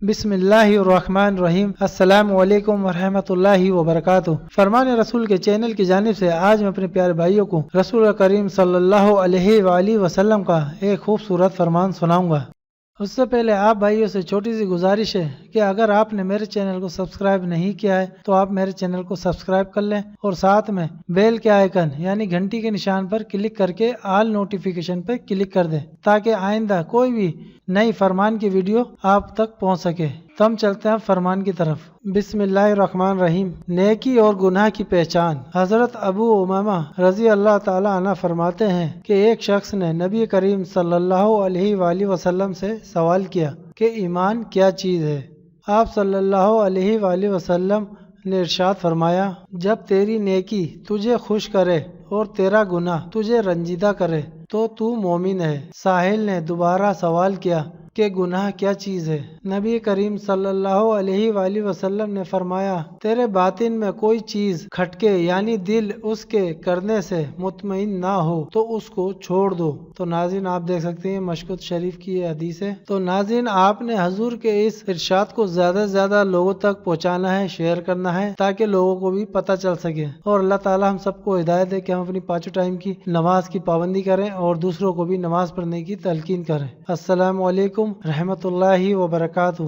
بسم اللہ الرحمن الرحیم۔ السلام علیکم ورحمۃ اللہ وبرکاتہ۔ فرمان رسول کے چینل کی جانب سے آج میں اپنے پیارے بھائیوں کو رسول کریم صلی اللہ علیہ وآلہ وسلم کا ایک خوبصورت فرمان سناؤں گا۔ اس سے پہلے آپ بھائیوں سے چھوٹی سی گزارش ہے کہ اگر آپ نے میرے چینل کو سبسکرائب نہیں کیا ہے تو آپ میرے چینل کو سبسکرائب کر لیں اور ساتھ میں بیل کے آئیکن یعنی گھنٹی کے نشان پر کلک کر کے آل نوٹیفیکیشن پر کلک کر دیں تاکہ آئندہ کوئی بھی نئی فرمان کی ویڈیو آپ تک پہنچ سکے۔ تو ہم چلتے ہیں فرمان کی طرف۔ بسم اللہ الرحمن الرحیم۔ نیکی اور گناہ کی پہچان۔ حضرت ابو امامہ رضی اللہ تعالی عنہ فرماتے ہیں کہ ایک شخص نے نبی کریم صلی اللہ علیہ وآلہ وسلم سے سوال کیا کہ ایمان کیا چیز ہے؟ آپ صلی اللہ علیہ وآلہ وسلم نے ارشاد فرمایا، جب تیری نیکی تجھے خوش کرے اور تیرا گناہ تجھے رنجیدہ کرے تو مومن ہے۔ سائل نے دوبارہ سوال کیا کہ گناہ کیا چیز ہے؟ نبی کریم صلی اللہ علیہ وآلہ وسلم نے فرمایا، تیرے باطن میں کوئی چیز کھٹکے یعنی دل اس کے کرنے سے مطمئن نہ ہو تو اس کو چھوڑ دو۔ تو ناظرین آپ دیکھ سکتے ہیں مشکوت شریف کی یہ حدیث ہے۔ تو ناظرین آپ نے حضور کے اس ارشاد کو زیادہ سے زیادہ لوگوں تک پہنچانا ہے، شیئر کرنا ہے تاکہ لوگوں کو بھی پتہ چل سکے، اور اللہ تعالی ہم سب کو ہدایت دے کہ ہم اپنی پانچوں ٹائم کی نماز کی پابندی کریں اور دوسروں کو بھی نماز پڑھنے کی تلقین کریں۔ السلام علیکم رحمۃ اللہ وبرکاتہ۔